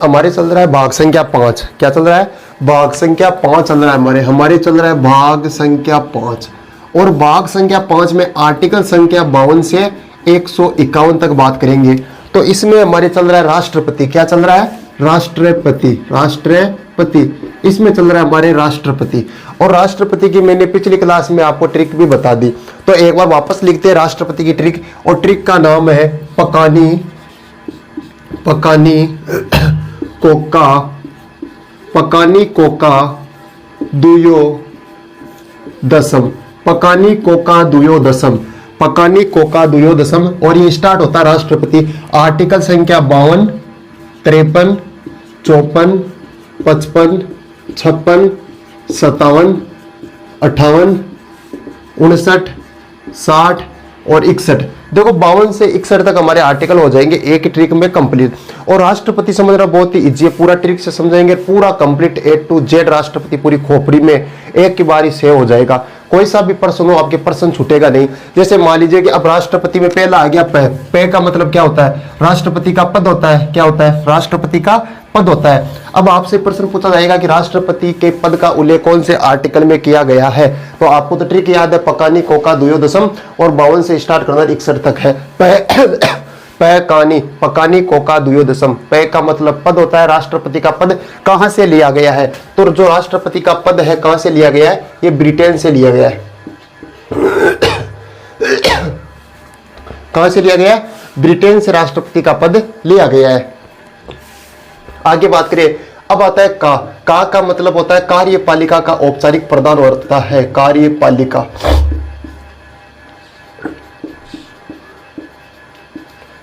हमारे चल रहा है भाग संख्या 5। क्या चल रहा है? भाग संख्या 5 चल रहा है हमारे चल रहा है भाग संख्या 5। और भाग संख्या 5 में आर्टिकल संख्या 52 से 151 तक बात करेंगे। तो इसमें हमारे चल रहा है राष्ट्रपति। क्या चल रहा है? राष्ट्रपति। राष्ट्रपति इसमें चल रहा है हमारे राष्ट्रपति। और राष्ट्रपति की मैंने पिछली क्लास में आपको ट्रिक भी बता दी, तो एक बार वापस लिखते हैं राष्ट्रपति की ट्रिक। और ट्रिक का नाम है पकानी कोका, पकानी कोका दुयो दसम, पकानी कोका दुयो दसम, पकानी कोका दुयो दसम। और ये स्टार्ट होता है राष्ट्रपति। आर्टिकल संख्या 52, 53, 54, 55, 56, 57, 58, 59, 60 और 61। देखो 52 से 61 तक हमारे आर्टिकल हो जाएंगे एक ट्रिक में कंप्लीट। और राष्ट्रपति समझना बहुत ही इजी है, पूरा ट्रिक से समझेंगे, पूरा कंप्लीट A to Z राष्ट्रपति पूरी खोपड़ी में एक की बारी सेव हो जाएगा। कोई सा भी प्रश्न हो आपके प्रश्न छूटेगा नहीं। जैसे मान लीजिए कि अब राष्ट्रपति में पहला आ गया पे। पे का मतलब क्या होता है? राष्ट्रपति का पद होता है। क्या होता है? राष्ट्रपति का पद होता है। अब आपसे प्रश्न पूछा जाएगा कि राष्ट्रपति के पद का उल्लेख कौन से आर्टिकल में किया गया है, तो आपको तो ट्रिक याद है, पकानी कोका दुयो दसम और 52 से स्टार्ट करना 61 तक है। पकानी कोका दुयो दसम। पे का मतलब पद होता है। राष्ट्रपति का पद कहां से लिया गया है? तो जो राष्ट्रपति का पद है कहां से लिया गया है? ये ब्रिटेन से लिया गया है। कहां से लिया गया है? ब्रिटेन से राष्ट्रपति का पद लिया गया है। आगे बात करें, अब आता है का का मतलब होता है कार्यपालिका का औपचारिक प्रदान होता है। कार्यपालिका,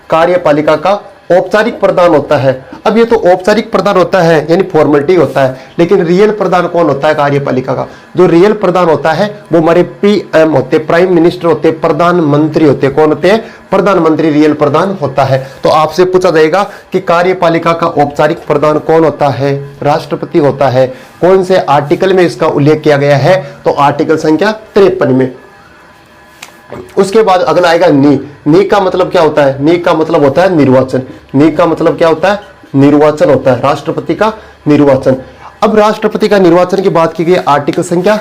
कार्यपालिका का औपचारिक प्रदान होता है। अब ये तो औपचारिक प्रदान होता है यानी फॉर्मेलिटी होता है, लेकिन रियल प्रदान कौन होता है कार्यपालिका का? जो रियल प्रदान होता है वो हमारे PM होते, प्राइम मिनिस्टर होते, प्रधानमंत्री होते। कौन होते हैं? प्रधानमंत्री रियल प्रदान होता है। तो आपसे पूछा जाएगा कि कार्यपालिका का औपचारिक प्रदान कौन होता है? राष्ट्रपति होता है। कौन से आर्टिकल में इसका उल्लेख किया गया है? तो आर्टिकल संख्या 53 में। उसके बाद अगला आएगा नी का मतलब क्या होता है? नी का मतलब होता है निर्वाचन। नी का मतलब क्या होता है? निर्वाचन होता है, राष्ट्रपति का निर्वाचन। अब राष्ट्रपति का निर्वाचन की बात की गई आर्टिकल संख्या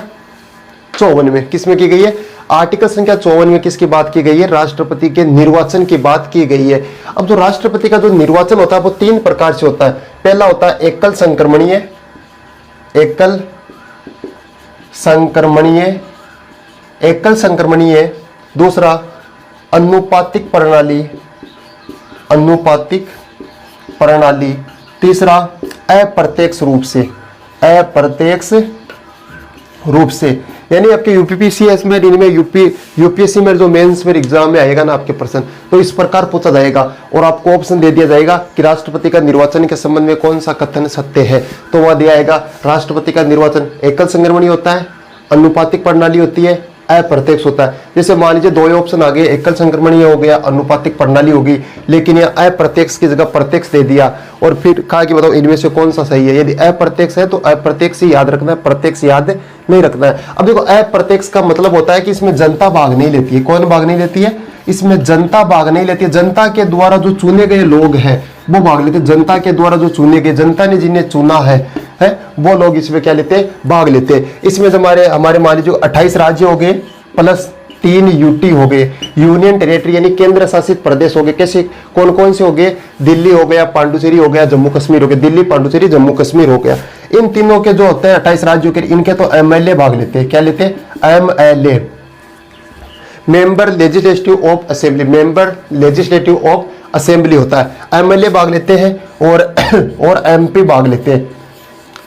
54 में। किसमें की गई है? आर्टिकल संख्या 54 में किसकी बात की गई है? राष्ट्रपति के निर्वाचन की बात की गई है। अब जो राष्ट्रपति का जो निर्वाचन होता है वो 3 प्रकार से होता है। पहला होता है एकल संक्रमणीय, एकल संक्रमणीय, एकल संक्रमणीय। दूसरा अनुपातिक प्रणाली, अनुपातिक प्रणाली। तीसरा अप्रत्यक्ष रूप से, अप्रत्यक्ष रूप से। यानी आपके यूपीपीसीएस में, इनमें यूपीएससी में जो मेंस में एग्जाम में आएगा ना आपके प्रश्न, तो इस प्रकार पूछा जाएगा और आपको ऑप्शन दे दिया जाएगा कि राष्ट्रपति का निर्वाचन के संबंध में कौन सा कथन सत्य है। तो वहां दिया आएगा राष्ट्रपति का निर्वाचन एकल संक्रमणीय होता है, अनुपातिक प्रणाली होती है, अप्रत्यक्ष होता है। जैसे मान लीजिए 2 ऑप्शन आ गए, एकल संक्रमणीय हो गया, अनुपातिक प्रणाली होगी, लेकिन यह अप्रत्यक्ष की जगह प्रत्यक्ष दे दिया और फिर कहा कि बताओ इनमें से कौन सा सही है। यदि अप्रत्यक्ष है तो अप्रत्यक्ष ही याद रखना है, प्रत्यक्ष याद नहीं रखना है। अब देखो अप्रत्यक्ष का मतलब होता है कि इसमें जनता भाग नहीं लेती है। कौन भाग नहीं लेती है? इसमें जनता भाग नहीं लेती है। जनता के द्वारा जो चुने गए लोग हैं वो भाग लेते हैं। जनता के द्वारा जो चुने गए, जनता ने जिन्हें चुना है वो लोग इसमें क्या लेते हैं? भाग लेते हैं। इसमें हमारे मान लीजिए 28 राज्य हो गए प्लस 3 यूटी हो गए, यूनियन टेरिटरी यानी केंद्र शासित प्रदेश हो गए। कैसे? कौन कौन से हो गए? दिल्ली हो गया, पांडुचेरी हो गया, जम्मू कश्मीर हो गया। दिल्ली, पांडुचेरी, जम्मू कश्मीर हो गया। इन तीनों के जो होते हैं 28 राज्यों के, इनके तो MLA भाग लेते हैं। क्या लेते हैं? MLA, member legislative of assembly, member legislative of assembly होता है। MLA भाग लेते हैं और MP भाग लेते हैं।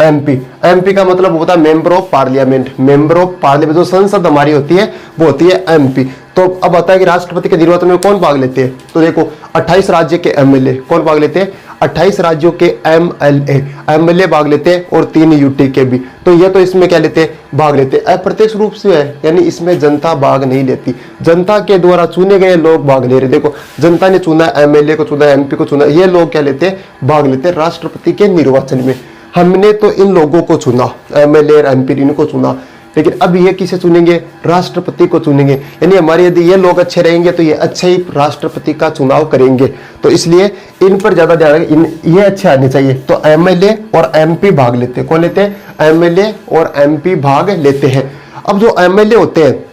MP का मतलब होता है member of parliament, member of parliament. जो संसद हमारी होती है वो होती है MP। तो अब आता है कि राष्ट्रपति के निर्वाचन में कौन भाग लेते हैं? तो देखो 28 राज्य के MLA कौन भाग लेते हैं? 28 राज्यों के MLA भाग लेते हैं और 3 यूटी के भी। तो ये तो इसमें क्या लेते हैं? भाग लेते हैं। अप्रत्यक्ष रूप से है यानी इसमें जनता भाग नहीं लेती, जनता के द्वारा चुने गए लोग भाग ले रहे। देखो जनता ने चुना, MLA को चुना, MP को चुना, ये लोग क्या लेते हैं? भाग लेते हैं राष्ट्रपति के निर्वाचन में। हमने तो इन लोगों को चुना, MLA और MP इनको चुना, लेकिन अब ये किसे चुनेंगे, राष्ट्रपति को चुनेंगे। यानी हमारे यदि ये लोग अच्छे रहेंगे तो ये अच्छे ही राष्ट्रपति का चुनाव करेंगे। तो इसलिए इन पर ज्यादा ध्यान रखें, ये अच्छे आने चाहिए। तो एमएलए और एमपी भाग लेते हैं। कौन लेते हैं, एमएलए और एमपी भाग लेते हैं। अब जो एमएलए होते हैं,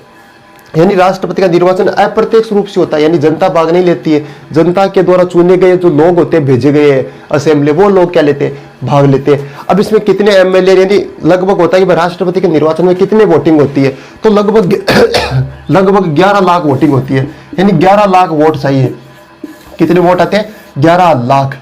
यानी राष्ट्रपति का निर्वाचन अप्रत्यक्ष रूप से होता है, यानी जनता भाग नहीं लेती है। जनता के द्वारा चुने गए जो लोग होते हैं, भेजे गए हैं असेंबली, वो लोग क्या लेते हैं, भाग लेते हैं। अब इसमें कितने एमएलए, यानी लगभग होता है कि राष्ट्रपति के निर्वाचन में कितने वोटिंग होती है, तो लगभग 11 लाख वोटिंग होती है। यानी 11 लाख वोट चाहिए। कितने वोट आते हैं, 11 लाख,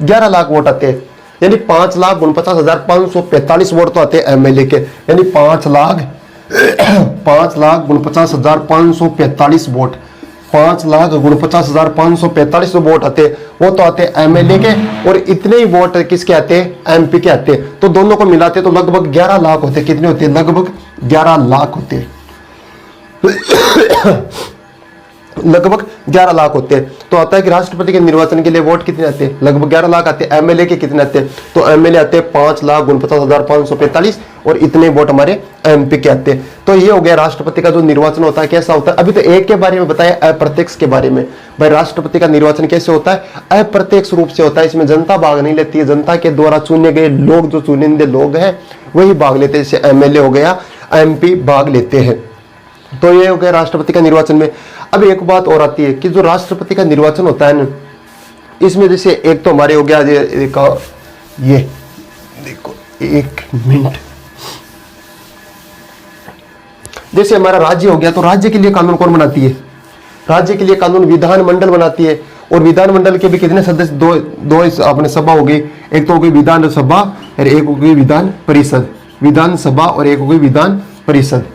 11 लाख वोट आते हैं। यानी 5,49,545 वोट तो आते हैं एमएलए के। यानी 5,49,545 वोट, 5,49,545 वोट आते हैं, वो तो आते हैं एमएलए के। और इतने ही वोट किसके आते हैं, एमपी के आते हैं। तो दोनों को मिलाते तो लगभग 11 लाख होते हैं। कितने होते हैं, लगभग 11 लाख होते हैं। लगभग 11 लाख होते हैं। तो आता है कि राष्ट्रपति के निर्वाचन के लिए वोट कितने आते हैं, लगभग 11 लाख आते हैं। एमएलए के कितने आते हैं, तो एमएलए आते हैं 5,49,545 और इतने वोट हमारे एमपी के आते हैं। तो ये हो गया राष्ट्रपति का जो निर्वाचन होता है कैसा होता है। अभी तो एक के बारे में बताया, अप्रत्यक्ष के बारे में। भाई राष्ट्रपति का निर्वाचन कैसे होता है, अप्रत्यक्ष रूप से होता है। इसमें जनता भाग नहीं लेती है, जनता के द्वारा चुने गए लोग, जो चुनिंदे लोग हैं वही भाग लेते हैं। जैसे एमएलए हो गया, एमपी भाग लेते हैं। तो ये हो गया राष्ट्रपति का निर्वाचन में। अब एक बात और आती है कि जो राष्ट्रपति का निर्वाचन होता है ना, इसमें जैसे एक तो हमारे हो गया ये देखो, एक मिनट, जैसे हमारा राज्य हो गया, तो राज्य के लिए कानून कौन बनाती है, राज्य के लिए कानून विधानमंडल बनाती है। और विधानमंडल के भी कितने सदस्य, दो अपने सभा हो गई, एक तो हो गई विधानसभा और एक हो गई विधान परिषद। विधानसभा और एक हो गई विधान परिषद।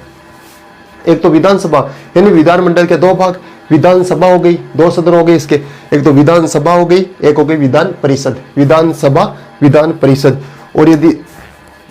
एक तो विधानसभा, यानी विधानमंडल के दो भाग, विधानसभा हो गई, 2 सदन हो गए इसके, एक तो विधानसभा हो गई, एक हो गई विधान परिषद। विधानसभा, विधान परिषद। और यदि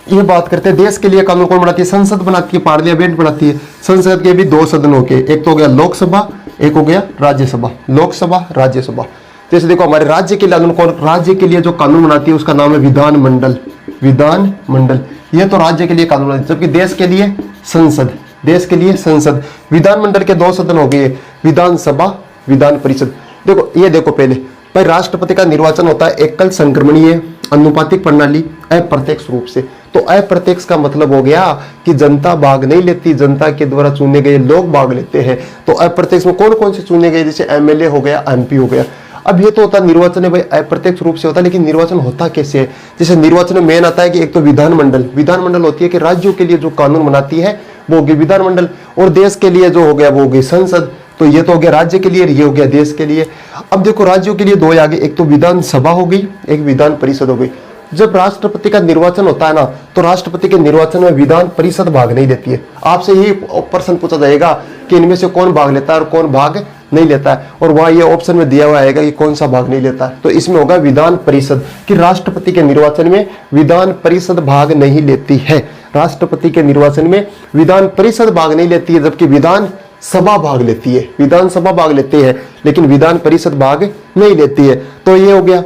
ये बात करते हैं देश के लिए कानून कौन बनाती है, संसद बनाती है, पार्लियामेंट बनाती है। संसद के भी 2 सदन हो गए, एक तो हो गया लोकसभा, एक हो गया राज्यसभा। लोकसभा, राज्यसभा। जैसे देखो हमारे राज्य के लिए कानून कौन, राज्य के लिए जो कानून बनाती है उसका नाम है विधानमंडल। विधानमंडल, ये तो राज्य के लिए कानून बनाती है, जबकि देश के लिए संसद। देश के लिए संसद। विधानमंडल के 2 सदन हो गए, विधानसभा, विधान परिषद। देखो ये देखो पहले, भाई राष्ट्रपति का निर्वाचन होता है एकल संक्रमणीय अनुपातिक प्रणाली, अप्रत्यक्ष रूप से। तो अप्रत्यक्ष का मतलब हो गया कि जनता भाग नहीं लेती, जनता के द्वारा चुने गए लोग भाग लेते हैं। तो अप्रत्यक्ष में कौन कौन से चुने गए, जैसे एमएलए हो गया, एमपी हो गया। अब ये तो होता है निर्वाचन है भाई अप्रत्यक्ष रूप से होता है, लेकिन निर्वाचन होता कैसे है। जैसे निर्वाचन में मेन आता है कि एक तो विधानमंडल, विधानमंडल होती है कि राज्यों के लिए जो कानून बनाती है वो होगी विधानमंडल, और देश के लिए जो हो गया वो हो गई संसद। तो ये तो हो गया राज्य के लिए, ये हो गया देश के लिए। अब देखो राज्यों के लिए 2 आगे, एक तो विधानसभा हो गई, एक विधान परिषद हो गई। जब राष्ट्रपति का निर्वाचन होता है ना, तो राष्ट्रपति के निर्वाचन में विधान परिषद भाग नहीं लेती है। आपसे यही प्रश्न पूछा जाएगा कि इनमें से कौन भाग लेता है और कौन भाग नहीं लेता है, और वहां ये ऑप्शन में दिया हुआ आएगा कि कौन सा भाग नहीं लेता है। तो इसमें होगा विधान परिषद, कि राष्ट्रपति के निर्वाचन में विधान परिषद भाग नहीं लेती है। राष्ट्रपति के निर्वाचन में विधान परिषद भाग नहीं लेती है, जबकि विधान सभा भाग लेती है। विधानसभा भाग लेती है, लेकिन विधान परिषद भाग नहीं लेती है। तो ये हो गया।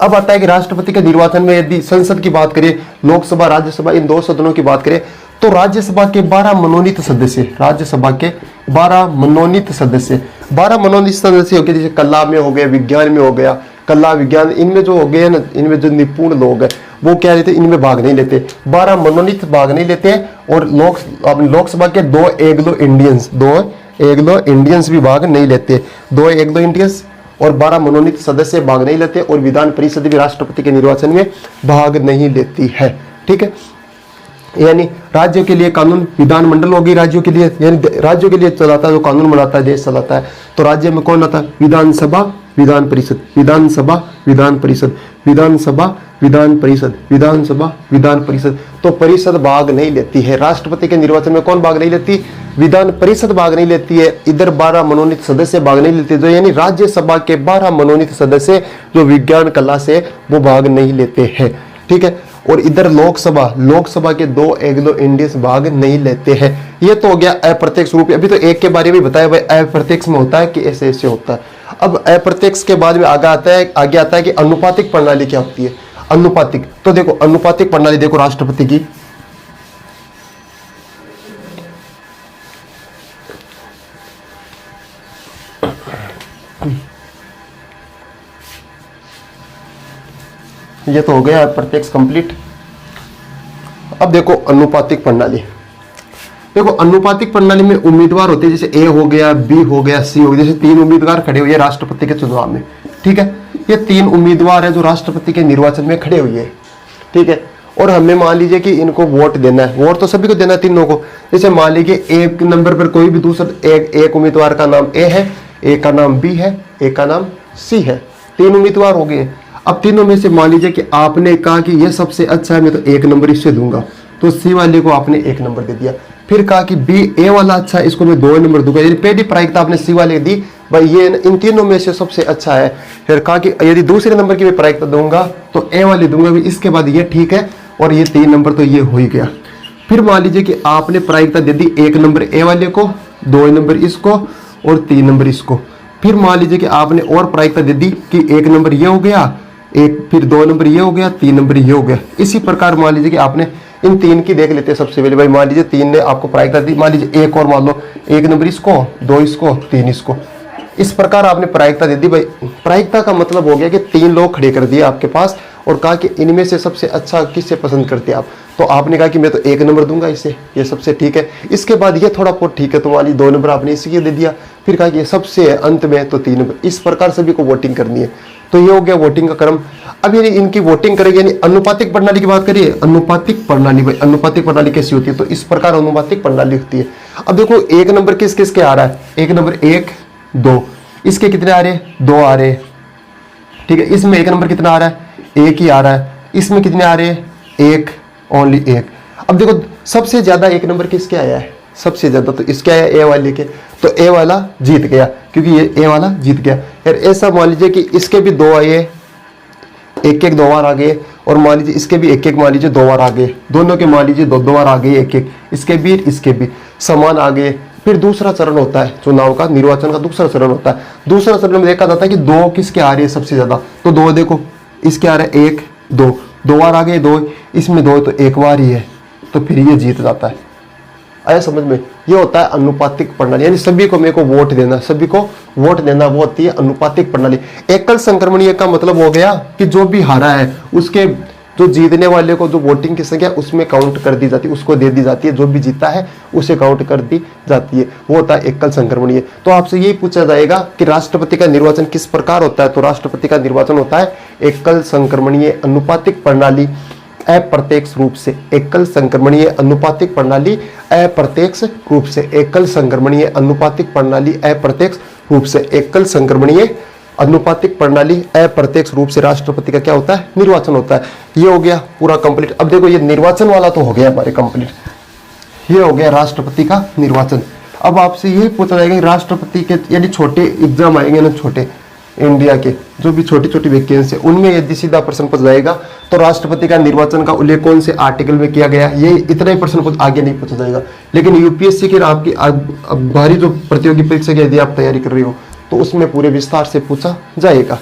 अब आता है कि राष्ट्रपति के निर्वाचन में यदि संसद की बात करें, लोकसभा, राज्यसभा, इन 2 सदनों की बात करें, तो राज्यसभा के 12 मनोनीत सदस्य, राज्यसभा के 12 मनोनीत सदस्य, 12 मनोनीत सदस्य हो गए। जैसे कला में हो गया, विज्ञान में हो गया, कला विज्ञान, इनमें जो हो गए ना, इनमें जो निपुण लोग हैं वो क्या लेते, इनमें भाग नहीं लेते। 12 मनोनीत भाग नहीं लेते हैं। और लोकसभा के 2 एग्लो इंडियंस, 2 एग्लो इंडियंस भी भाग नहीं लेते। 2 एग्लो इंडियंस और 12 मनोनीत सदस्य भाग नहीं लेते। और विधान परिषद भी राष्ट्रपति के निर्वाचन में भाग नहीं लेती है। ठीक है, यानी राज्यों के लिए कानून विधानमंडल होगी, राज्यों के लिए, यानी राज्यों के लिए चलाता है, जो कानून बनाता है, देश चलाता है। तो राज्य में कौन आता है, विधानसभा, विधान परिषद, विधानसभा, विधान परिषद, विधानसभा, विधान परिषद, विधानसभा, विधान परिषद। तो परिषद भाग नहीं लेती है। राष्ट्रपति के निर्वाचन में कौन भाग नहीं लेती, विधान परिषद भाग नहीं लेती है। इधर 12 मनोनीत सदस्य भाग नहीं लेते, जो यानी राज्यसभा के 12 मनोनीत सदस्य जो विज्ञान कला से वो भाग नहीं लेते हैं। ठीक है, और इधर लोकसभा के 2 एग्लो इंडियंस भाग नहीं लेते हैं। ये तो हो गया अप्रत्यक्ष रूप। अभी तो एक के बारे में बताया भाई अप्रत्यक्ष में होता है कि ऐसे होता है। अब अप्रत्यक्ष के बाद में आगे आता है कि अनुपातिक प्रणाली क्या होती है। अनुपातिक, तो देखो अनुपातिक प्रणाली देखो राष्ट्रपति की, ये तो हो गया प्रत्यक्ष कंप्लीट। अब देखो अनुपातिक प्रणाली, देखो अनुपातिक प्रणाली में उम्मीदवार होते हैं, जैसे ए हो गया, बी हो गया, सी हो गया, जैसे 3 उम्मीदवार खड़े हुए राष्ट्रपति के चुनाव में, ठीक है। ये 3 उम्मीदवार है जो राष्ट्रपति के निर्वाचन में खड़े हुए हैं, ठीक है। और हमें मान लीजिए कि इनको वोट देना है, वोट तो सभी को देना है, तीनों को। जैसे मान लीजिए एक नंबर पर कोई भी दूसरा एक उम्मीदवार का नाम ए है, ए का नाम बी है, ए का नाम सी है, 3 उम्मीदवार हो गए। अब तीनों में से मान लीजिए कि आपने कहा कि ये सबसे अच्छा है, मैं तो 1 नंबर इससे दूंगा, तो सी वाले को आपने 1 नंबर दे दिया। फिर कहा कि बी ए वाला अच्छा है, इसको मैं 2 नंबर दूंगा, यानी पहली प्राथमिकता आपने सी वाले दी, भाई ये इन तीनों में से सबसे अच्छा है। फिर कहा कि यदि दूसरे नंबर की मैं प्राथमिकता दूंगा तो ए वाले दूंगा भी, इसके बाद ये ठीक है, और ये 3 नंबर तो ये हो ही गया। फिर मान लीजिए कि आपने प्राथमिकता दे दी 1 नंबर ए वाले को, 2 नंबर इसको और 3 नंबर इसको। फिर मान लीजिए कि आपने और प्राथमिकता दे दी कि 1 नंबर ये हो गया, फिर 2 नंबर ये हो गया, 3 नंबर ये हो गया। इसी प्रकार मान लीजिए कि आपने इन 3 की देख लेते हैं सबसे पहले, भाई मान लीजिए 3 ने आपको प्राथमिकता दी, मान लीजिए एक और मान लो, 1 नंबर इसको, 2 इसको, 3 इसको। इस प्रकार आपने प्राथमिकता दे दी। भाई प्राथमिकता का मतलब हो गया कि 3 लोग खड़े कर दिए आपके पास और कहा कि इनमें से सबसे अच्छा किससे पसंद करते हैं आप, तो आपने कहा कि मैं तो 1 नंबर दूंगा इसे, ये सबसे ठीक है। इसके बाद ये थोड़ा बहुत ठीक है, तो मान लीजिए 2 नंबर आपने इसी के दे दिया। फिर कहा कि ये सबसे अंत में तो 3 नंबर। इस प्रकार सभी को वोटिंग करनी है, तो ये हो गया वोटिंग का क्रम। अब यानी इनकी वोटिंग करेगी, यानी अनुपातिक प्रणाली की बात करिए, अनुपातिक प्रणाली, भाई अनुपातिक प्रणाली कैसी होती है, तो इस प्रकार अनुपातिक प्रणाली होती है। अब देखो 1 नंबर किस किस के आ रहा है, 1 नंबर 1 2, इसके कितने आ रहे, 2 आ रहे, ठीक है। इसमें 1 नंबर कितना आ रहा है, 1 ही आ रहा है। इसमें कितने आ रहे हैं, 1, ओनली 1। अब देखो सबसे ज्यादा 1 नंबर किसके आया है, सबसे ज्यादा तो इसके आया ए वाले के, तो ए वाला जीत गया, क्योंकि ये ए वाला जीत गया। यार ऐसा मान लीजिए कि इसके भी 2 आए, 1 2 बार आ गए, और मान लीजिए इसके भी 1 मान लीजिए 2 बार आ गए, दोनों के मान लीजिए 2 बार आ गए, 1 इसके भी समान आ गए। फिर दूसरा चरण होता है चुनाव का, निर्वाचन का दूसरा चरण होता है। दूसरा चरण में देखा जाता है कि 2 किसके आ रही है सबसे ज्यादा, तो 2 देखो इसके आ रहे हैं 1 2 बार आ गए, 2 इसमें 2 तो 1 बार ही है, तो फिर ये जीत जाता है। आया समझ में, ये होता है अनुपातिक प्रणाली, यानी सभी को मेरे को वोट देना, सभी को वोट देना, वो होती है अनुपातिक प्रणाली। एकल संक्रमणीय का मतलब हो गया कि जो भी हारा है उसके, जो जीतने वाले को जो वोटिंग की संख्या उसमें काउंट कर दी जाती है, उसको दे दी जाती है, जो भी जीता है उसे काउंट कर दी जाती है, वो होता है एकल संक्रमणीय। तो आपसे यही पूछा जाएगा कि राष्ट्रपति का निर्वाचन किस प्रकार होता है, तो राष्ट्रपति का निर्वाचन होता है एकल संक्रमणीय अनुपातिक प्रणाली अप्रत्यक्ष रूप से, एकल संक्रमणीय अनुपातिक प्रणाली अप्रत्यक्ष रूप से, एकल संक्रमणीय अनुपातिक प्रणाली अप्रत्यक्ष रूप से, एकल संक्रमणीय अनुपातिक प्रणाली अप्रत्यक्ष रूप से राष्ट्रपति का क्या होता है, निर्वाचन होता है। ये हो गया पूरा कंप्लीट। अब देखो ये निर्वाचन वाला तो हो गया हमारे कंप्लीट, ये हो गया राष्ट्रपति का निर्वाचन। अब आपसे यही पूछा जाएगा कि राष्ट्रपति के यानी छोटे एग्जाम आएंगे ना, छोटे इंडिया के जो भी छोटी छोटी वैकेंसी, उनमें यदि सीधा प्रश्न पूछा जाएगा तो राष्ट्रपति का निर्वाचन का उल्लेख कौन से आर्टिकल में किया गया, ये इतना ही प्रश्न आगे नहीं पूछा जाएगा। लेकिन यूपीएससी की आपकी बाहरी जो प्रतियोगी परीक्षा की यदि आप तैयारी कर रही हो तो उसमें पूरे विस्तार से पूछा जाएगा,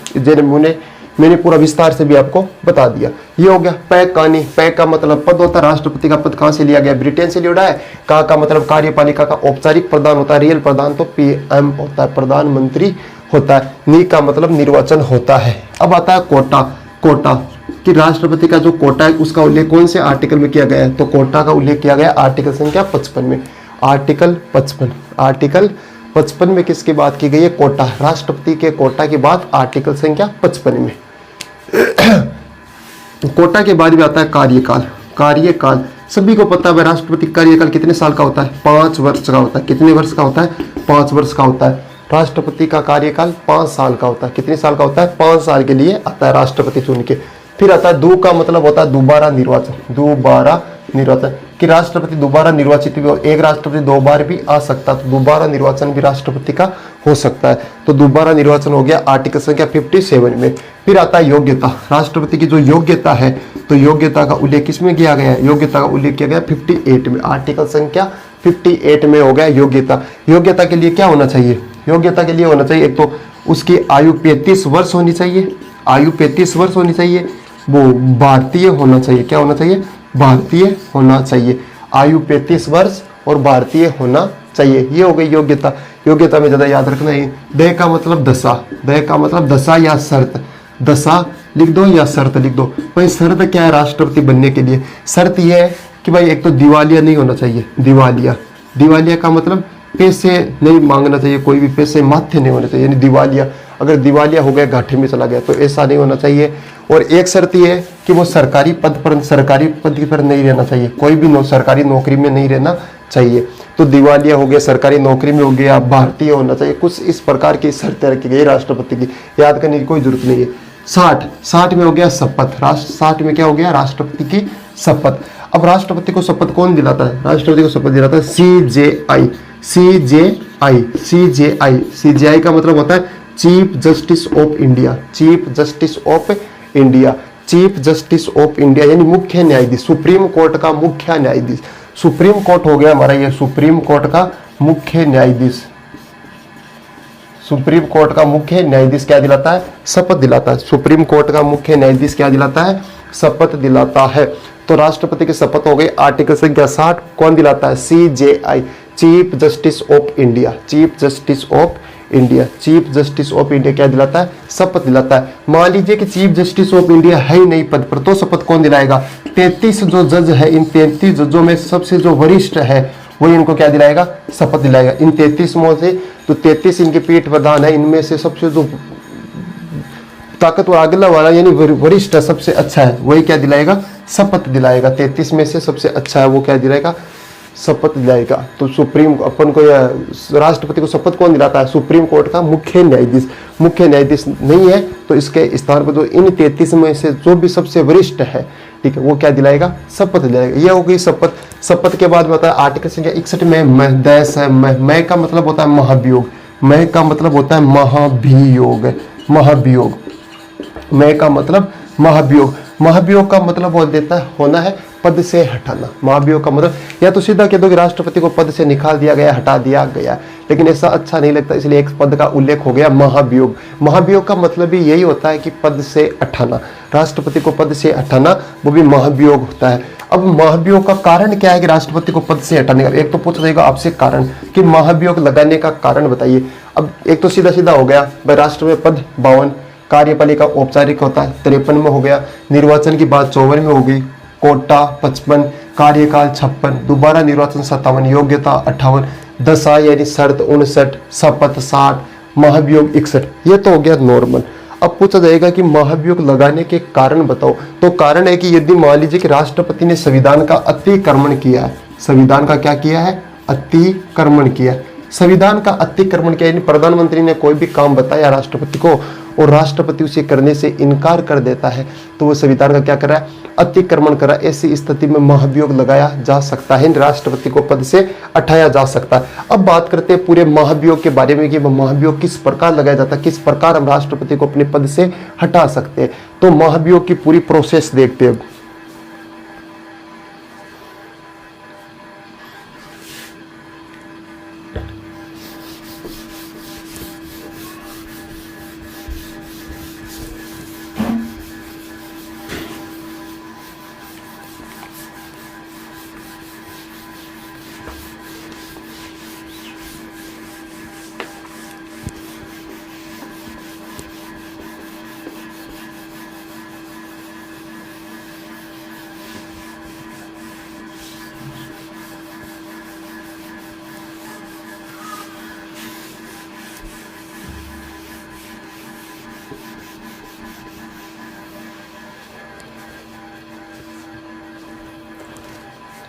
मैंने पूरा विस्तार से भी आपको बता दिया। ये हो गया पैक कहानी। पैक का मतलब पद होता है, राष्ट्रपति का पद कहाँ से लिया गया, ब्रिटेन से लिया है। का मतलब कार्यपालिका का औपचारिक प्रधान होता है, रियल प्रधान तो पीएम होता है, प्रधानमंत्री होता है। नी का मतलब निर्वाचन होता है। अब आता है कोटा। कोटा कि राष्ट्रपति का जो कोटा है उसका उल्लेख कौन से आर्टिकल में किया गया है, तो कोटा का उल्लेख किया गया आर्टिकल संख्या 55 में। आर्टिकल 55 में किसकी बात की गई है, कोटा, राष्ट्रपति के कोटा की बात आर्टिकल संख्या 55 में। कोटा के बाद भी आता है कार्यकाल। कार्यकाल सभी को पता है राष्ट्रपति का कार्यकाल कितने साल का होता है, 5 वर्ष का होता है। कितने वर्ष का होता है, 5 वर्ष का होता है। राष्ट्रपति का कार्यकाल 5 साल का होता है। कितने साल का होता है, 5 साल के लिए आता है राष्ट्रपति चुन के। फिर आता है दो का मतलब होता है दोबारा निर्वाचन। दोबारा निर्वाचन कि राष्ट्रपति दोबारा निर्वाचित भी हो, एक राष्ट्रपति 2 बार भी आ सकता, तो दोबारा निर्वाचन भी राष्ट्रपति का हो सकता है। तो दोबारा निर्वाचन हो गया आर्टिकल संख्या 57 में। फिर आता है योग्यता। राष्ट्रपति की जो योग्यता है, तो योग्यता का उल्लेख किसमें किया गया है, योग्यता का उल्लेख किया गया 58 में। आर्टिकल संख्या 58 में हो गया योग्यता। योग्यता के लिए क्या होना चाहिए, योग्यता के लिए होना चाहिए एक तो उसकी आयु 35 वर्ष होनी चाहिए, आयु 35 वर्ष होनी चाहिए। वो भारतीय होना चाहिए। क्या होना चाहिए? भारतीय होना चाहिए। आयु 35 वर्ष और भारतीय होना चाहिए। ये हो गई योग्यता। योग्यता में ज्यादा याद रखना है। दय का मतलब दशा, दय का मतलब दशा या शर्त। दशा लिख दो या शर्त लिख दो। भाई शर्त क्या है राष्ट्रपति बनने के लिए? शर्त यह है कि भाई एक तो दिवालिया नहीं होना चाहिए। दिवालिया, दिवालिया का मतलब पैसे नहीं मांगना चाहिए, कोई भी पैसे माथे नहीं होने चाहिए, यानी दिवालिया। अगर दिवालिया हो गया, घाटे में चला गया, तो ऐसा नहीं होना चाहिए। और एक शर्त यह है कि वो सरकारी पद पर नहीं रहना चाहिए, कोई भी सरकारी नौकरी में नहीं रहना चाहिए। तो दिवालिया हो गया, सरकारी नौकरी में हो गया, भारतीय होना चाहिए। कुछ इस प्रकार की शर्तें रखी गई राष्ट्रपति की, याद करने की कोई जरूरत नहीं है। 60 में हो गया शपथ। 60 में क्या हो गया? राष्ट्रपति की शपथ। अब राष्ट्रपति को शपथ कौन दिलाता है? राष्ट्रपति को शपथ दिलाता है CJI। CJI, CJI, CJI का मतलब होता है chief justice of India. Chief justice of India, chief justice of India यानी मुख्य न्यायाधीश, सुप्रीम कोर्ट का मुख्य न्यायाधीश। सुप्रीम कोर्ट हो गया हमारा ये सुप्रीम कोर्ट का मुख्य न्यायाधीश। सुप्रीम कोर्ट का मुख्य न्यायाधीश क्या दिलाता है? शपथ दिलाता है। सुप्रीम कोर्ट का मुख्य न्यायाधीश क्या दिलाता है? शपथ दिलाता है। तो राष्ट्रपति की शपथ हो गई। आर्टिकल संख्या 60 कौन दिलाता है? CJI, chief justice of India. Chief justice of India, chief justice of India क्या दिलाता है? शपथ दिलाता है। मान लीजिए कि चीफ जस्टिस ऑफ इंडिया है ही नहीं पद पर, तो शपथ कौन दिलाएगा? 33 जो जज है, इन 33 जजों में सबसे जो वरिष्ठ है वही इनको क्या दिलाएगा? शपथ दिलाएगा। इन 33 में से तो 33 इनके पीठ प्रधान है, इनमें से सबसे जो ताकतवर अगला वाला यानी वरिष्ठ है, सबसे अच्छा है, वही क्या दिलाएगा? शपथ दिलाएगा। 33 में से सबसे अच्छा है वो क्या दिलाएगा? शपथ दिलाएगा। तो सुप्रीम अपन को या राष्ट्रपति को शपथ कौन दिलाता है? सुप्रीम कोर्ट का मुख्य न्यायाधीश। मुख्य न्यायाधीश नहीं है तो इसके स्थान पर जो इन 33 में से जो भी सबसे वरिष्ठ है, ठीक है, वो क्या दिलाएगा? शपथ दिलाएगा। यह हो गई शपथ। शपथ के बाद बताया आर्टिकल संख्या 61 में महदेश है। मैं का मतलब होता है महाभियोग। मैं का मतलब होता है महाभियोग। महाभियोग, मैं का मतलब महाभियोग। महाभियोग का मतलब बोल देता है होना है पद से हटाना। महाभियोग का मतलब या तो सीधा कह दो कि राष्ट्रपति को पद से निकाल दिया गया, हटा दिया गया, लेकिन ऐसा अच्छा नहीं लगता, इसलिए एक पद का उल्लेख हो गया महाभियोग। महाभियोग का मतलब भी यही होता है कि पद से हटाना, राष्ट्रपति को पद से हटाना, वो भी महाभियोग होता है। अब महाभियोग का कारण क्या है कि राष्ट्रपति को पद से हटाने का? एक तो पूछा जाएगा आपसे कारण कि महाभियोग लगाने का कारण बताइए। अब एक तो सीधा सीधा हो गया भाई, राष्ट्र में पद 52, कार्यपालिका औपचारिक होता है 53 में हो गया, निर्वाचन की बात 54 में हो गई, कोटा 55, कार्यकाल 56, दोबारा निर्वाचन 57, योग्यता 58, दशा यानी शर्त 59, शपथ 60, महाभियोग 61। ये तो हो गया नॉर्मल। अब पूछा जाएगा कि महाभियोग लगाने के कारण बताओ। तो कारण है कि यदि मान लीजिए कि राष्ट्रपति ने संविधान का अतिक्रमण किया है, संविधान का क्या किया है? अतिक्रमण किया। संविधान का अतिक्रमण किया यानी प्रधानमंत्री ने कोई भी काम बताया राष्ट्रपति को और राष्ट्रपति उसे करने से इनकार कर देता है, तो वो संविधान का क्या कर रहा है? अतिक्रमण कर रहा है। ऐसी स्थिति में महाभियोग लगाया जा सकता है, राष्ट्रपति को पद से हटाया जा सकता है। अब बात करते हैं पूरे महाभियोग के बारे में कि महाभियोग किस प्रकार लगाया जाता है, किस प्रकार हम राष्ट्रपति को अपने पद से हटा सकते हैं। तो महाभियोग की पूरी प्रोसेस देखते हैं।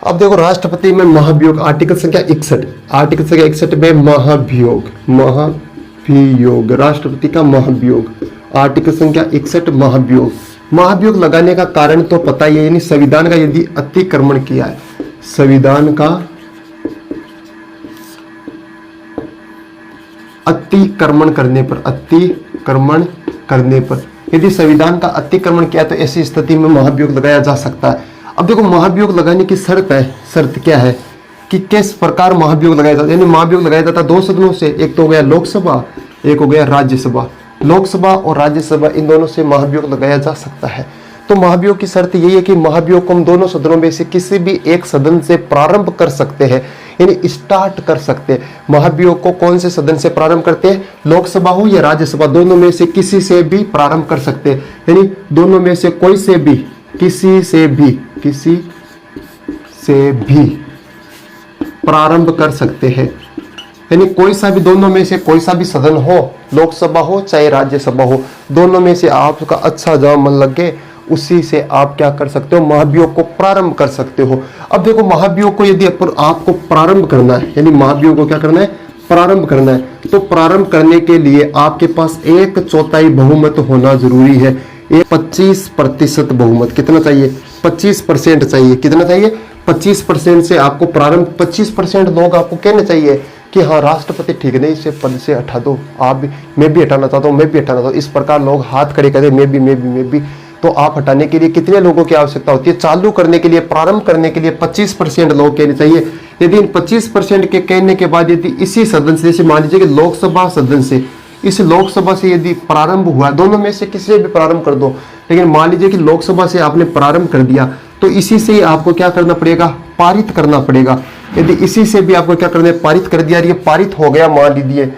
अब देखो राष्ट्रपति में महाभियोग, आर्टिकल संख्या 61, आर्टिकल संख्या 61 में महाभियोग, महाभियोग, राष्ट्रपति का महाभियोग, आर्टिकल संख्या 61 महाभियोग। महाभियोग लगाने का कारण तो पता ही है, यानी संविधान का यदि अतिक्रमण किया है, संविधान का अतिक्रमण करने पर, अतिक्रमण करने पर यदि संविधान का अतिक्रमण किया तो ऐसी स्थिति में महाभियोग लगाया जा सकता है। अब देखो महाभियोग लगाने की शर्त है, शर्त क्या है कि किस प्रकार महाभियोग लगाया जाता है, यानी महाभियोग लगाया जाता है दो सदनों से, एक तो हो गया लोकसभा, एक हो गया राज्यसभा। लोकसभा और राज्यसभा इन दोनों से महाभियोग लगाया जा सकता है। तो महाभियोग की शर्त यही है कि महाभियोग को हम दोनों सदनों में से किसी भी एक सदन से प्रारंभ कर सकते हैं, यानी स्टार्ट कर सकते हैं। महाभियोग को कौन से सदन से प्रारंभ करते हैं? लोकसभा हो या राज्यसभा, दोनों में से किसी से भी प्रारंभ कर सकते हैं, यानी दोनों में से कोई से भी, किसी से भी प्रारंभ कर सकते हैं, यानी कोई सा भी, दोनों में से कोई सा भी सदन हो, लोकसभा हो चाहे राज्यसभा हो, दोनों में से आपका अच्छा जहां मन लगे उसी से आप क्या कर सकते हो? महाभियोग को प्रारंभ कर सकते हो। अब देखो महाभियोग को यदि आपको प्रारंभ करना है, यानी महाभियोग को क्या करना है? प्रारंभ करना है, तो प्रारंभ करने के लिए आपके पास 1/4 बहुमत होना जरूरी है। 25% बहुमत कितना चाहिए? 25% चाहिए। कितना चाहिए? 25% से आपको प्रारंभ, 25% लोग आपको कहने चाहिए कि हाँ राष्ट्रपति ठीक नहीं, इसे पद से हटा दो, आप भी, मैं भी हटाना चाहता हूँ, मैं भी हटाना चाहता हूँ, इस प्रकार लोग हाथ खड़े करें, मैं भी। तो आप हटाने के लिए कितने लोगों की आवश्यकता होती है? चालू करने के लिए, प्रारंभ करने के लिए 25% लोग कहने चाहिए। यदि इन 25% के कहने के बाद यदि इसी सदन से, जैसे मान लीजिए कि लोकसभा सदन से, इस लोकसभा से यदि प्रारंभ हुआ, दोनों में से किसी से भी प्रारंभ कर दो, लेकिन मान लीजिए कि लोकसभा से आपने प्रारंभ कर दिया, तो इसी से ही आपको क्या करना पड़ेगा? पारित करना पड़ेगा। यदि इसी से भी आपको क्या करना है? पारित कर दिया, ये पारित हो गया, मान लीजिए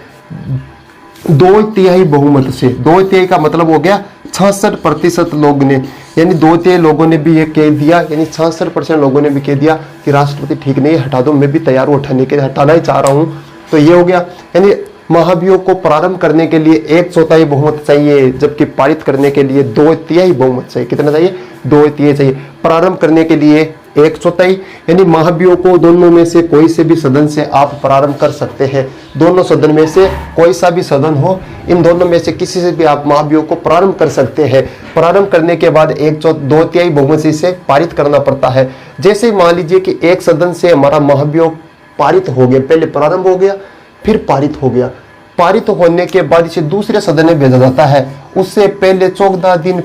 2/3 बहुमत से, 2/3 का मतलब हो गया 66% लोग ने, यानी 2/3 लोगों ने भी ये कह दिया, यानी 66% लोगों ने भी कह दिया कि राष्ट्रपति ठीक नहीं, हटा दो, मैं भी तैयार हूं हटाने के लिए, हटाना ही चाह रहा हूं। तो ये हो गया, यानी महाभियोग को प्रारंभ करने के लिए 1/4 बहुमत चाहिए, जबकि पारित करने के लिए 2/3 बहुमत चाहिए। कितना चाहिए? 2/3 चाहिए। प्रारंभ करने के लिए 1/4, यानी महाभियोग को दोनों में से कोई से भी सदन से आप प्रारंभ कर सकते हैं। दोनों सदन में से कोई सा भी सदन हो, इन दोनों में से किसी से भी आप महाभियोग को प्रारंभ कर सकते हैं। प्रारंभ करने के बाद 2/3 बहुमत से इसे पारित करना पड़ता है। जैसे मान लीजिए कि एक सदन से हमारा महाभियोग पारित हो गया, पहले प्रारंभ हो गया फिर पारित हो गया, पारित होने के बाद इसे दूसरे सदन में भेजा जाता है, उससे पहले 14 दिन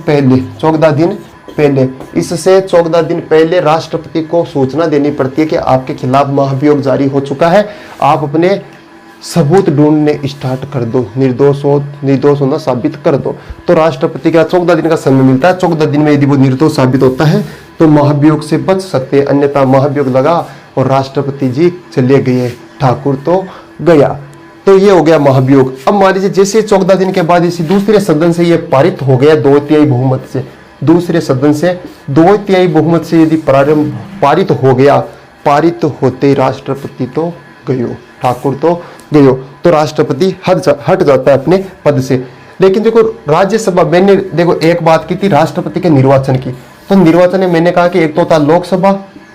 पहले, इससे 14 दिन पहले राष्ट्रपति को सूचना देनी पड़ती है कि आपके खिलाफ महाभियोग जारी हो चुका है, आप अपने सबूत ढूंढने स्टार्ट कर दो, निर्दोष होना साबित कर दो। तो राष्ट्रपति का 14 दिन का समय मिलता है। 14 दिन में यदि वो निर्दोष साबित होता है तो महाभियोग से बच सकते हैं, अन्यथा महाभियोग लगा और राष्ट्रपति जी चले गए, ठाकुर तो गया। तो ये हो गया महाभियोग। अब मान लीजिए जैसे 14 दिन के बाद इसी दूसरे सदन से ये पारित हो गया 2/3 बहुमत से, दूसरे सदन से 2/3 बहुमत से यदि पारित हो गया, पारित होते राष्ट्रपति तो गयो, ठाकुर तो गयो, तो राष्ट्रपति हट जाता है अपने पद से। लेकिन देखो राज्यसभा, मैंने देखो एक बात की थी राष्ट्रपति के निर्वाचन की, तो निर्वाचन में मैंने कहा कि एक तो होता लोकसभा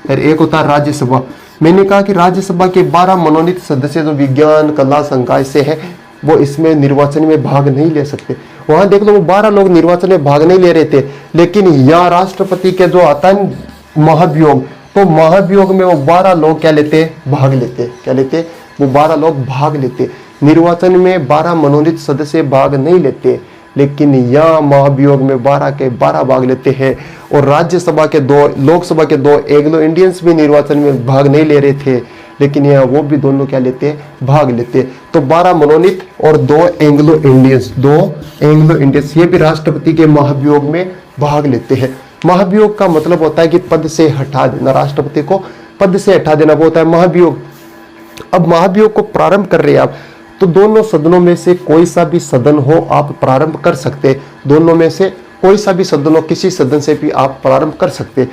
और एक होता राज्यसभा। मैंने कहा कि राज्यसभा के 12 मनोनीत सदस्य जो विज्ञान कला संकाय से है वो इसमें निर्वाचन में भाग नहीं ले सकते। वहां देख लो वो 12 लोग निर्वाचन में भाग नहीं ले रहे थे, लेकिन यहाँ राष्ट्रपति के जो आता है महाभियोग, तो महाभियोग में वो 12 लोग क्या लेते? भाग लेते। क्या लेते? वो 12 लोग भाग लेते। निर्वाचन में 12 मनोनीत सदस्य भाग नहीं लेते, लेकिन यहाँ महाभियोग में 12 के 12 भाग लेते हैं। और राज्यसभा के 2, लोकसभा के 2 एंग्लो इंडियंस भी निर्वाचन में भाग नहीं ले रहे थे, लेकिन यहाँ वो भी दोनों क्या लेते? भाग लेते। तो 12 मनोनीत और 2 एंग्लो इंडियंस ये भी राष्ट्रपति के महाभियोग में भाग लेते हैं। महाभियोग का मतलब होता है कि पद से हटा देना, राष्ट्रपति को पद से हटा देना, वो होता है महाभियोग। अब महाभियोग को प्रारंभ कर रहे हैं आप, तो दोनों सदनों में से कोई सा भी सदन हो आप प्रारंभ कर सकते हैं। दोनों में से कोई सा भी सदन हो, किसी सदन से भी आप प्रारंभ कर सकते हैं।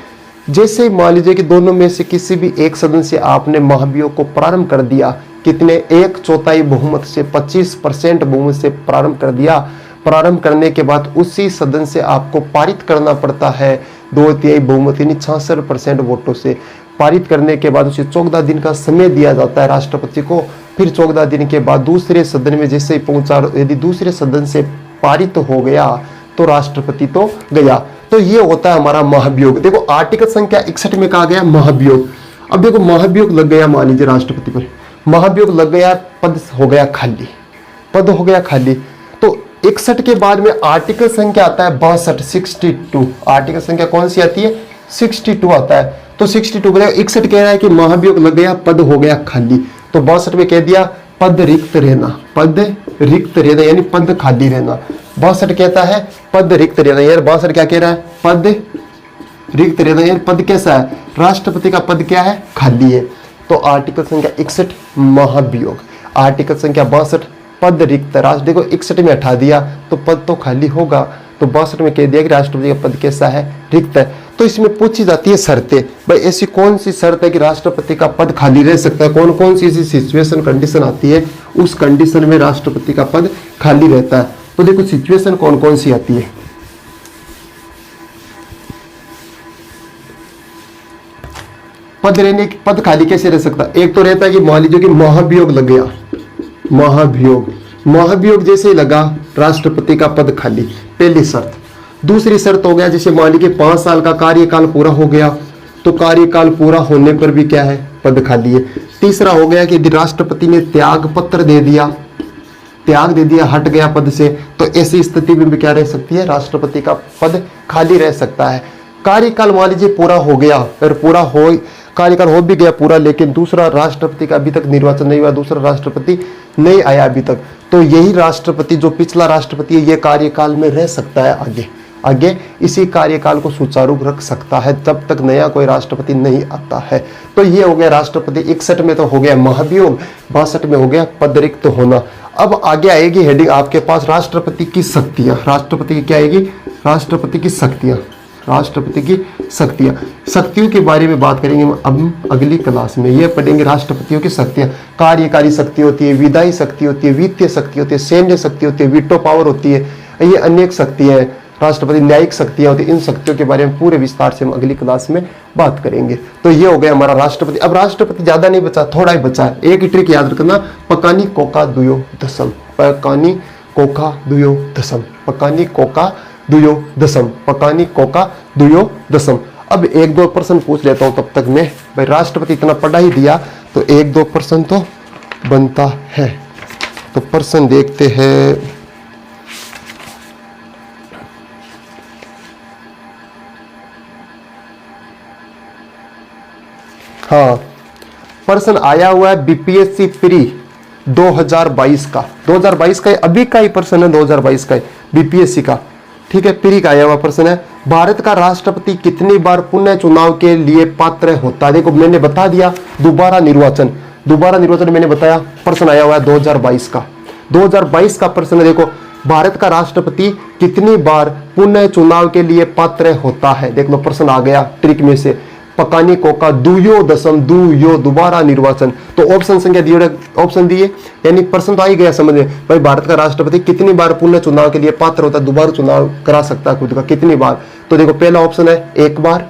जैसे मान लीजिए कि दोनों में से किसी भी एक सदन से आपने महाभियोग को प्रारंभ कर दिया, कितने? 1/4 बहुमत से, 25% बहुमत से प्रारंभ कर दिया। प्रारंभ करने के बाद उसी सदन से आपको पारित करना पड़ता है 2/3 बहुमत यानी 66% वोटों से। पारित करने के बाद उसे 14 दिन का समय दिया जाता है राष्ट्रपति को। फिर 14 दिन के बाद दूसरे सदन में जैसे ही पहुंचा, यदि दूसरे सदन से पारित हो गया तो राष्ट्रपति तो गया। तो ये होता है हमारा महाभियोग। देखो आर्टिकल संख्या 61 में कहा गया महाभियोग। अब देखो महाभियोग लग गया, मान लीजिए राष्ट्रपति पर महाभियोग लग गया, पद हो गया खाली, पद हो गया खाली। तो 61 के बाद में आर्टिकल संख्या आता है 62। आर्टिकल संख्या कौन सी आती है? 62 आता है। तो 62 को 61 कह रहा है कि महाभियोग लग गया, पद हो गया खाली। तो 62 में कह दिया पद रिक्त रहना, पद रिक्त रहना यानी पद खाली रहना। 62 कहता है पद रिक्त रहना, यार 62 क्या कह रहा है, पद रिक्त रहना, यार पद कैसा है, राष्ट्रपति का पद क्या है, खाली है। तो आर्टिकल संख्या 61 महाभियोग, आर्टिकल संख्या 62 पद रिक्त, राष्ट्र देखो 61 में हटा दिया तो पद तो खाली होगा, तो 62 में कह दिया कि राष्ट्रपति का पद कैसा है, रिक्त है। तो इसमें पूछी जाती है शर्तें, भाई ऐसी कौन सी शर्त है कि राष्ट्रपति का पद खाली रह सकता है, कौन कौन सी ऐसी सिचुएशन कंडीशन आती है उस कंडीशन में राष्ट्रपति का पद खाली रहता है। तो देखो सिचुएशन कौन कौन सी आती है। पद खाली कैसे रह सकता है, एक तो रहता है कि मान लीजिए कि महाभियोग लग गया, महाभियोग जैसे ही लगा राष्ट्रपति का पद खाली, पहली शर्त। दूसरी शर्त हो गया जैसे मान लीजिए 5 साल का कार्यकाल पूरा हो गया, तो कार्यकाल पूरा होने पर भी क्या है, पद खाली है। तीसरा हो गया कि यदि राष्ट्रपति ने त्याग पत्र दे दिया, हट गया पद से, तो ऐसी स्थिति में भी क्या रह सकती है, राष्ट्रपति का पद खाली रह सकता है। कार्यकाल मान लीजिए पूरा हो गया, फिर कार्यकाल हो भी गया पूरा, लेकिन दूसरा राष्ट्रपति का अभी तक निर्वाचन नहीं हुआ, दूसरा राष्ट्रपति नहीं आया अभी तक, तो यही राष्ट्रपति जो पिछला राष्ट्रपति है ये कार्यकाल में रह सकता है, आगे इसी कार्यकाल को सुचारू रख सकता है जब तक नया कोई राष्ट्रपति नहीं आता है। तो ये हो गया राष्ट्रपति। 61 में तो हो गया महाभियोग, 62 में हो गया पद रिक्त होना। अब आगे आएगी हेडिंग आपके पास राष्ट्रपति की शक्तियां। राष्ट्रपति की क्या आएगी, राष्ट्रपति की शक्तियां, राष्ट्रपति की शक्तियां। शक्तियों के बारे में बात करेंगे अब अगली क्लास में, ये पढ़ेंगे राष्ट्रपतियों की शक्तियां। कार्यकारी शक्ति होती है, विधायी शक्ति होती है, वित्तीय शक्ति होती है, सैन्य शक्ति होती है, वीटो पावर होती है, ये अनेक शक्तियां हैं। राष्ट्रपति न्यायिक शक्तियां होती है, इन शक्तियों के बारे में पूरे विस्तार से हम अगली क्लास में बात करेंगे। तो ये हो गया हमारा राष्ट्रपति। अब राष्ट्रपति ज्यादा नहीं बचा, थोड़ा ही बचा है। एक ही ट्रिक याद रखना, पकानी कोका दुयो दसम, पकानी कोका दुयो दसम, पकानी कोका दुयो दसम, पकानी कोका दुयो दसम। अब 1-2 प्रश्न पूछ लेता हूं तब तक मैं, भाई राष्ट्रपति इतना पढ़ा ही दिया तो 1-2 प्रश्न तो बनता है। तो प्रश्न देखते हैं। हाँ, प्रश्न आया हुआ है बीपीएससी प्री 2022 का, 2022 का अभी का ही प्रश्न है, 2022 का बीपीएससी का, ठीक है, प्री का आया हुआ प्रश्न है। भारत का राष्ट्रपति कितनी बार पुनः चुनाव के लिए पात्र होता है? देखो मैंने बता दिया, दोबारा निर्वाचन मैंने बताया। प्रश्न आया हुआ है 2022 का, 2022 का प्रश्न है। देखो भारत का राष्ट्रपति कितनी बार पुनः चुनाव के लिए पात्र होता है? देख लो प्रश्न आ गया ट्रिक में से, पकानी कोका दुयो दसम, दुयो दोबारा निर्वाचन। तो ऑप्शन संख्या दिए, ऑप्शन दिए, यानी प्रश्न तो आ ही गया समझ में, भाई भारत का राष्ट्रपति कितनी बार पुनः चुनाव के लिए पात्र होता है, दोबारा चुनाव करा सकता है खुद का, कितनी बार? तो देखो पहला ऑप्शन है 1 बार,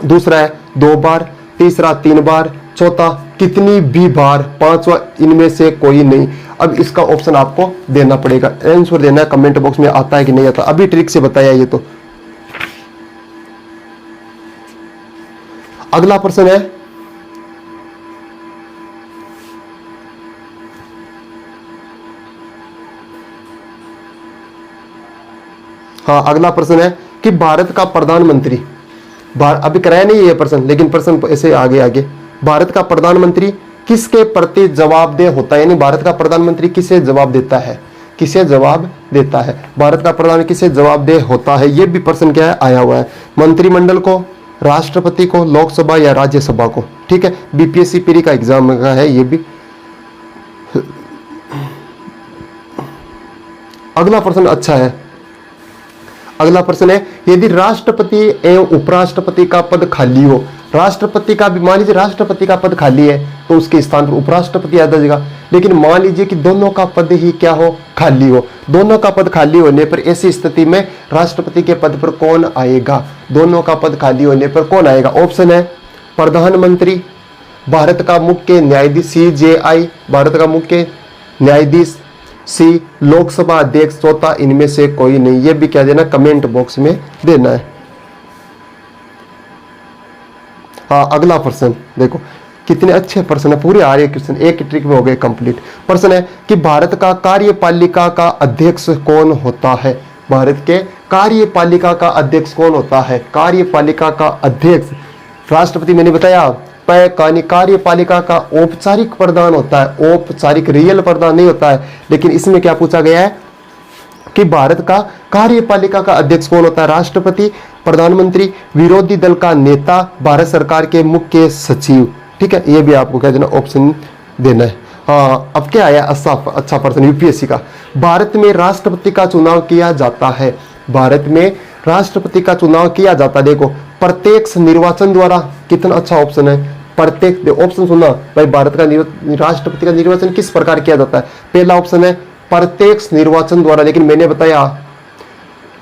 दूसरा है 2 बार, तीसरा 3 बार, चौथा कितनी भी बार, पांचवा इनमें से कोई नहीं। अब इसका ऑप्शन आपको देना पड़ेगा, आंसर देना है, कमेंट बॉक्स में आता है कि नहीं आता, अभी ट्रिक से बताया ये। तो अगला प्रश्न है, हाँ अगला प्रश्न है कि भारत का प्रधानमंत्री, अभी कराया नहीं ये प्रश्न, लेकिन प्रश्न ऐसे आगे, भारत का प्रधानमंत्री किसके प्रति जवाबदेह होता है? यानी भारत का प्रधानमंत्री किसे जवाब देता है, किसे जवाब देता है? भारत का प्रधानमंत्री किसे जवाबदेह होता है? ये भी प्रश्न क्या है आया हुआ है, मंत्रिमंडल को, राष्ट्रपति को, लोकसभा या राज्यसभा को, ठीक है, बीपीएससी प्री का एग्जाम का है ये भी। अगला प्रश्न अच्छा है, अगला प्रश्न है, यदि राष्ट्रपति एवं उपराष्ट्रपति का पद खाली हो, राष्ट्रपति का भी मान लीजिए राष्ट्रपति का पद खाली है तो उसके स्थान पर उपराष्ट्रपति आ जाएगा, लेकिन मान लीजिए कि दोनों का पद ही क्या हो, खाली हो, दोनों का पद खाली होने पर ऐसी स्थिति में राष्ट्रपति के पद पर कौन आएगा? दोनों का पद खाली होने पर कौन आएगा? ऑप्शन है प्रधानमंत्री, भारत का मुख्य न्यायाधीश CJI, भारत का मुख्य न्यायाधीश, सी लोकसभा अध्यक्ष, चौथा इनमें से कोई नहीं। ये भी क्या देना, कमेंट बॉक्स में देना है। हाँ अगला प्रश्न देखो, कितने अच्छे प्रश्न है, पूरे आ रहे क्वेश्चन, एक ट्रिक में हो गए कंप्लीट। प्रश्न है कि भारत का कार्यपालिका का अध्यक्ष कौन होता है? भारत के कार्यपालिका का अध्यक्ष कौन होता है? कार्यपालिका का अध्यक्ष राष्ट्रपति, मैंने बताया कार्यपालिका का औपचारिक प्रधान होता है, औपचारिक रियल प्रधान नहीं होता है, लेकिन इसमें क्या पूछा गया है, कि भारत का कार्यपालिका का अध्यक्ष कौन होता है? राष्ट्रपति, प्रधानमंत्री, विरोधी दल का नेता, भारत सरकार के मुख्य सचिव। ठीक है, ये भी आपको क्या देना, ऑप्शन देना है। हाँ, अब क्या आया अच्छा प्रश्न यूपीएससी का। भारत में राष्ट्रपति का चुनाव किया जाता है। भारत में राष्ट्रपति का चुनाव किया जाता है। देखो, प्रत्यक्ष निर्वाचन द्वारा, कितना अच्छा ऑप्शन है। प्रत्येक ऑप्शन सुना भाई, भारत का राष्ट्रपति का निर्वाचन किस प्रकार किया जाता है? पहला ऑप्शन है प्रत्यक्ष निर्वाचन द्वारा, लेकिन मैंने बताया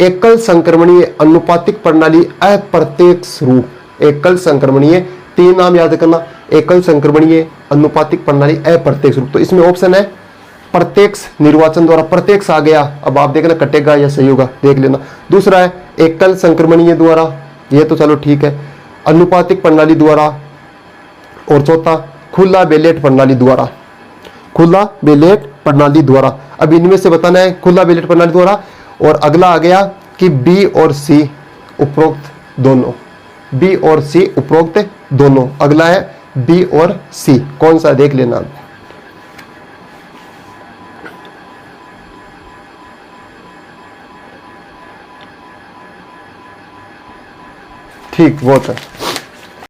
एकल संक्रमणीय अनुपातिक प्रणाली अप्रत्यक्ष रूप। एकल संक्रमणीय, तीन नाम याद करना, एकल संक्रमणीय अनुपातिक प्रणाली अप्रत्यक्ष रूप। तो इसमें ऑप्शन है प्रत्यक्ष निर्वाचन द्वारा। प्रत्यक्ष आ गया, अब आप देखना कटेगा या सही होगा, देख लेना। दूसरा है एकल संक्रमणीय द्वारा, ये तो चलो ठीक है, अनुपातिक प्रणाली द्वारा। और चौथा खुला बैलेट प्रणाली द्वारा। खुला बैलेट प्रणाली द्वारा। अब इनमें से बताना है खुला बैलेट प्रणाली द्वारा। और अगला आ गया कि बी और सी उपरोक्त दोनों। बी और सी उपरोक्त दोनों। अगला है बी और सी, कौन सा देख लेना। ठीक, बहुत है।